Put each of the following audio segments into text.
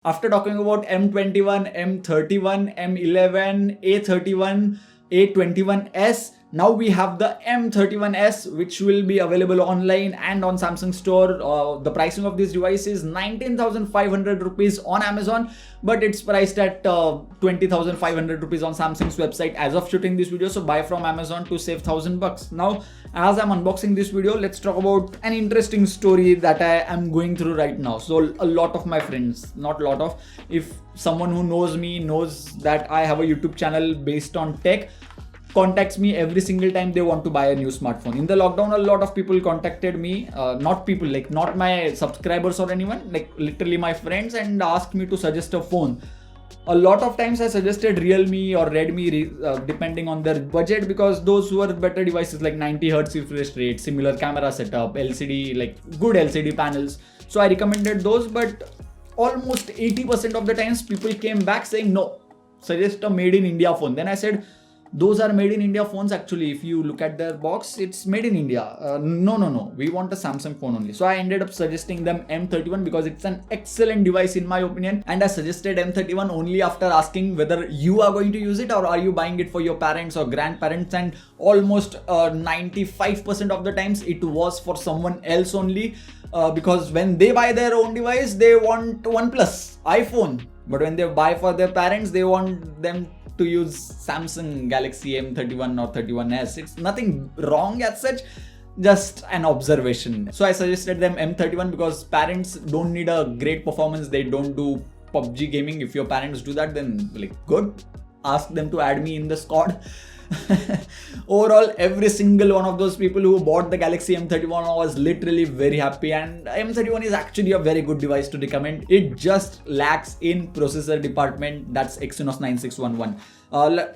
After talking about M21, M31, M11, A31, A21s, now we have the M31s, which will be available online and on Samsung store. The pricing of this device is 19,500 rupees on Amazon, but it's priced at 20,500 rupees on Samsung's website as of shooting this video. So buy from Amazon to save $1,000. Now, as I'm unboxing this video, let's talk about an interesting story that I am going through right now. So a lot of my friends, not a lot of, if someone who knows me knows that I have a YouTube channel based on tech, contacts me every single time they want to buy a new smartphone. In the lockdown, a lot of people contacted me, not my subscribers or anyone, like literally my friends, and asked me to suggest a phone. A lot of times I suggested Realme or Redmi depending on their budget, because those were better devices, like 90 Hz refresh rate, similar camera setup, LCD, like good LCD panels. So I recommended those, but almost 80% of the times people came back saying no, suggest a made in India phone. Then I said, those are made in India phones. Actually, if you look at their box, it's made in India. No, we want a Samsung phone only. So I ended up suggesting them M31 because it's an excellent device in my opinion, and I suggested M31 only after asking whether you are going to use it or are you buying it for your parents or grandparents, and almost 95% of the times it was for someone else only, because when they buy their own device, they want OnePlus, iPhone, but when they buy for their parents, they want them to use Samsung Galaxy M31 or 31s. It's nothing wrong as such, just an observation. So I suggested them M31 because parents don't need a great performance. They don't do PUBG gaming. If your parents do that, then like good, ask them to add me in the squad. Overall, every single one of those people who bought the Galaxy M31 was literally very happy, and M31 is actually a very good device to recommend. It just lacks in processor department. That's Exynos 9611.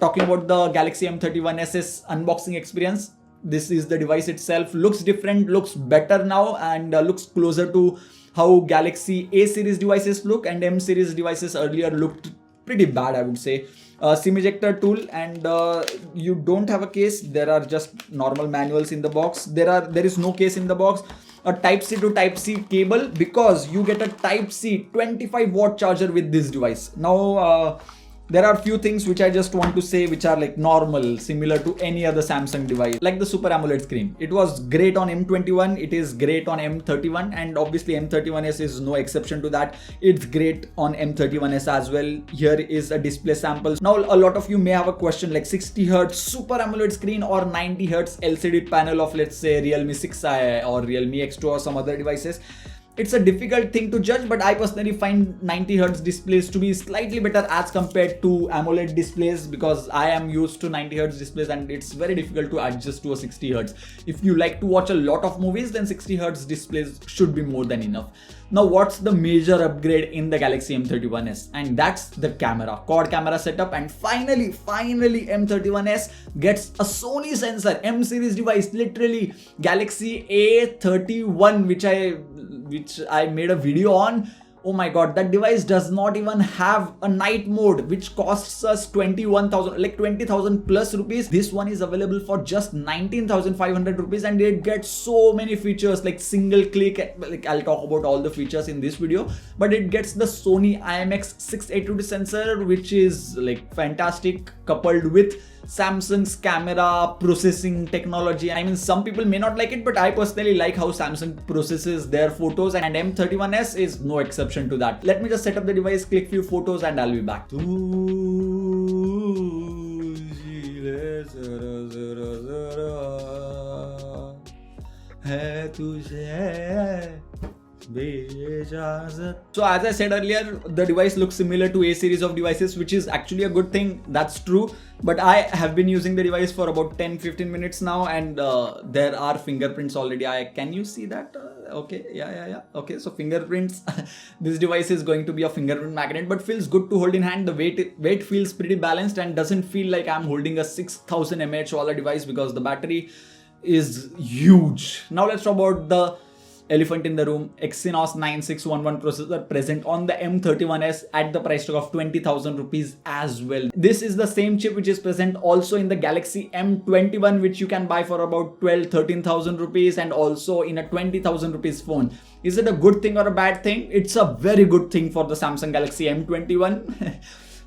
Talking about the Galaxy M31s unboxing experience, this is the device itself. Looks different, looks better now, and looks closer to how Galaxy A series devices look, and M series devices earlier looked pretty bad, I would say. SIM ejector tool, and you don't have a case. There are just normal manuals in the box. There is no case in the box. A Type-C to Type-C cable, because you get a Type-C 25-watt charger with this device. Now there are few things which I just want to say which are like normal, similar to any other Samsung device, like the Super AMOLED screen. It was great on M21, it is great on M31, and obviously M31s is no exception to that. It's great on M31s as well. Here is a display sample. Now a lot of you may have a question like 60 Hz Super AMOLED screen or 90 Hz LCD panel of, let's say, Realme 6i or Realme X2 or some other devices. It's a difficult thing to judge, but I personally find 90 Hz displays to be slightly better as compared to AMOLED displays, because I am used to 90 Hz displays and it's very difficult to adjust to a 60 Hz. If you like to watch a lot of movies, then 60 Hz displays should be more than enough. Now, what's the major upgrade in the Galaxy M31s? And that's the camera, quad camera setup. And finally M31s gets a Sony sensor, M series device, literally Galaxy A31, which I made a video on. Oh my god, that device does not even have a night mode, which costs us 21,000, like 20,000 plus rupees. This one is available for just 19,500 rupees, and it gets so many features like single click. Like I'll talk about all the features in this video, but it gets the Sony IMX682 sensor, which is like fantastic, coupled with Samsung's camera processing technology. I mean, some people may not like it, but I personally like how Samsung processes their photos, and M31s is no exception to that. Let me just set up the device, click few photos, and I'll be back. So as I said earlier, the device looks similar to A series of devices, which is actually a good thing. That's true. But I have been using the device for about 10-15 minutes now, and there are fingerprints already. Can you see that? Okay, yeah. Okay, so fingerprints. This device is going to be a fingerprint magnet, but feels good to hold in hand. The weight feels pretty balanced and doesn't feel like I'm holding a 6000 mAh device, because the battery is huge. Now let's talk about the elephant in the room, Exynos 9611 processor present on the M31s at the price tag of 20,000 rupees as well. This is the same chip which is present also in the Galaxy M21, which you can buy for about 12-13,000 rupees, and also in a 20,000 rupees phone. Is it a good thing or a bad thing? It's a very good thing for the Samsung Galaxy M21.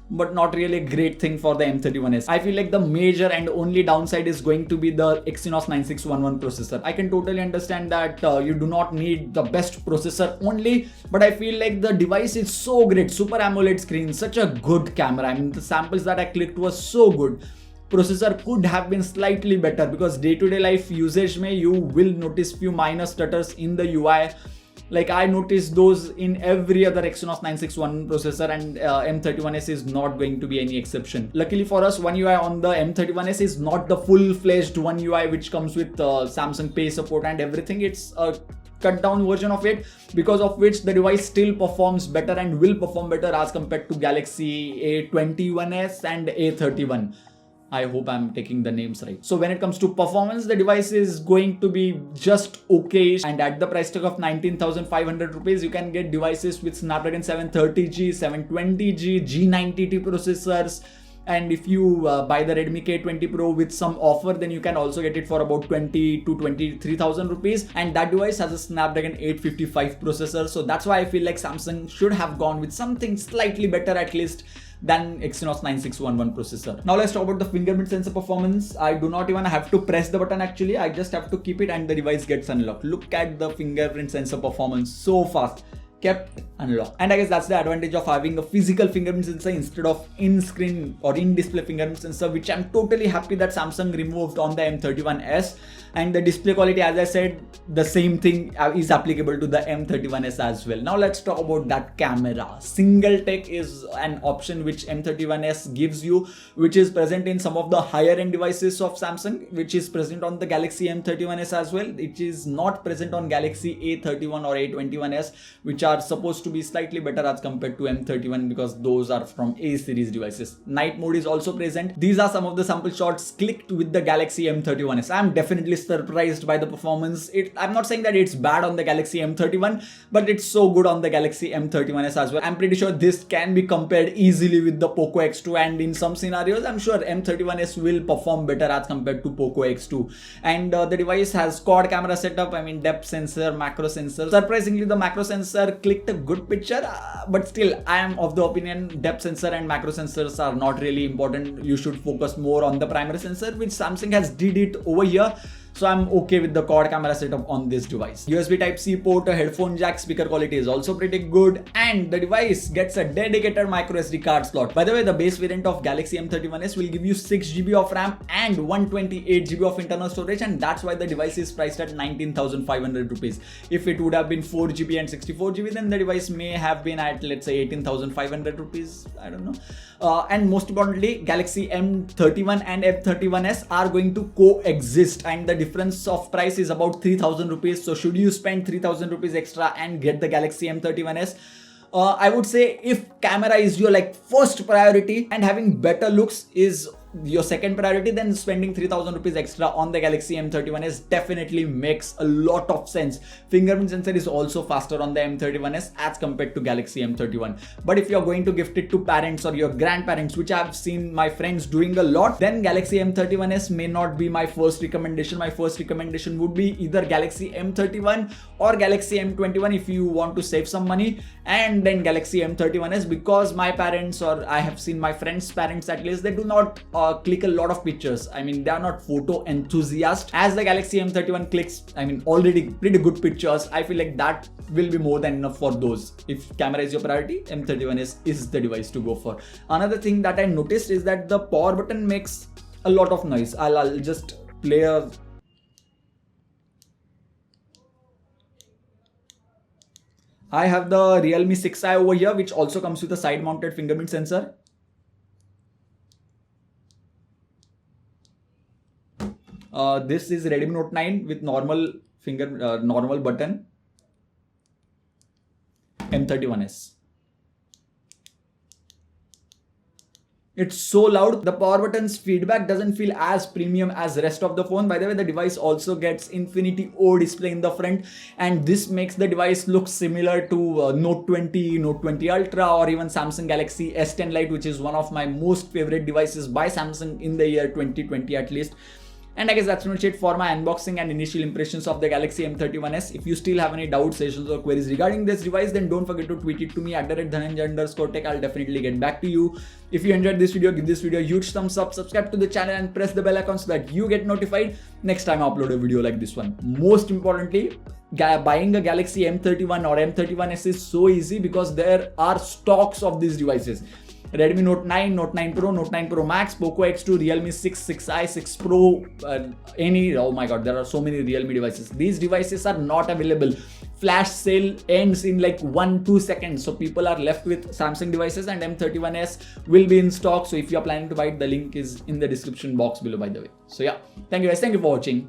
But not really a great thing for the M31s. I feel like the major and only downside is going to be the Exynos 9611 processor. I can totally understand that you do not need the best processor only, but I feel like the device is so great. Super AMOLED screen, such a good camera. I mean, the samples that I clicked was so good. Processor could have been slightly better, because day-to-day life usage you will notice few minor stutters in the UI. Like I noticed those in every other Exynos 961 processor, and M31s is not going to be any exception. Luckily for us, One UI on the M31s is not the full-fledged One UI which comes with Samsung Pay support and everything. It's a cut down version of it, because of which the device still performs better and will perform better as compared to Galaxy A21s and A31. I hope I'm taking the names right. So when it comes to performance, the device is going to be just okay. And at the price tag of 19,500 rupees, you can get devices with Snapdragon 730G, 720G, G90T processors. And if you buy the Redmi K20 Pro with some offer, then you can also get it for about 20 to 23,000 rupees. And that device has a Snapdragon 855 processor. So that's why I feel like Samsung should have gone with something slightly better at least than Exynos 9611 processor. Now let's talk about the fingerprint sensor performance. I do not even have to press the button actually. I just have to keep it and the device gets unlocked. Look at the fingerprint sensor performance, so fast. Kept unlocked. And I guess that's the advantage of having a physical fingerprint sensor instead of in-screen or in-display fingerprint sensor, which I'm totally happy that Samsung removed on the M31s. And the display quality, as I said, the same thing is applicable to the M31s as well. Now let's talk about that camera. Single take is an option which M31s gives you, which is present in some of the higher end devices of Samsung, which is present on the Galaxy M31s as well. It is not present on Galaxy A31 or A21s, which are supposed to be slightly better as compared to M31, because those are from A series devices. Night mode is also present. These are some of the sample shots clicked with the Galaxy M31s. I'm definitely surprised by the performance. I'm not saying that it's bad on the Galaxy M31, but it's so good on the Galaxy M31s as well. I'm pretty sure this can be compared easily with the Poco X2, and in some scenarios I'm sure M31s will perform better as compared to Poco X2. And the device has quad camera setup, I mean depth sensor, macro sensor. Surprisingly, the macro sensor clicked a good picture, but still I am of the opinion depth sensor and macro sensors are not really important. You should focus more on the primary sensor, which Samsung has did it over here. So I'm okay with the quad camera setup on this device. USB Type-C port, a headphone jack, speaker quality is also pretty good, and the device gets a dedicated micro SD card slot. By the way, the base variant of Galaxy M31s will give you 6GB of RAM and 128GB of internal storage, and that's why the device is priced at 19,500 rupees. If it would have been 4GB and 64GB, then the device may have been at, let's say, 18,500 rupees. I don't know. And most importantly, Galaxy M31 and M31s are going to coexist, and the difference of price is about 3,000 rupees. So should you spend 3,000 rupees extra and get the Galaxy M31s? I would say if camera is your first priority and having better looks is your second priority, then spending 3,000 rupees extra on the Galaxy M31s definitely makes a lot of sense. Fingerprint sensor is also faster on the M31s as compared to Galaxy M31. But if you're going to gift it to parents or your grandparents, which I've seen my friends doing a lot, then Galaxy M31s may not be my first recommendation. My first recommendation would be either Galaxy M31 or Galaxy M21 if you want to save some money, and then Galaxy M31s, because my parents, or I have seen my friends' parents at least, they do not click a lot of pictures. I mean, they are not photo enthusiasts. As the Galaxy M31 clicks, I mean, already pretty good pictures. I feel like that will be more than enough for those. If camera is your priority, M31 is the device to go for. Another thing that I noticed is that the power button makes a lot of noise. I'll just play a... I have the Realme 6i over here, which also comes with a side mounted fingerprint sensor. This is Redmi Note 9 with normal normal button. M31s. It's so loud. The power button's feedback doesn't feel as premium as the rest of the phone. By the way, the device also gets Infinity O display in the front, and this makes the device look similar to Note 20, Note 20 Ultra, or even Samsung Galaxy S10 Lite, which is one of my most favorite devices by Samsung in the year 2020 at least. And I guess that's pretty much it for my unboxing and initial impressions of the Galaxy M31s. If you still have any doubts, suggestions or queries regarding this device, then don't forget to tweet it to me at @Dhananjay_tech. I'll definitely get back to you. If you enjoyed this video, give this video a huge thumbs up, subscribe to the channel and press the bell icon so that you get notified next time I upload a video like this one. Most importantly, buying a Galaxy M31 or M31s is so easy because there are stocks of these devices. Redmi Note 9, Note 9 Pro, Note 9 Pro Max, Poco X2, Realme 6, 6i, 6 Pro, oh my god, there are so many Realme devices. These devices are not available. Flash sale ends in like 1-2 seconds. So people are left with Samsung devices, and M31s will be in stock. So if you are planning to buy it, the link is in the description box below, by the way. So yeah, thank you guys. Thank you for watching.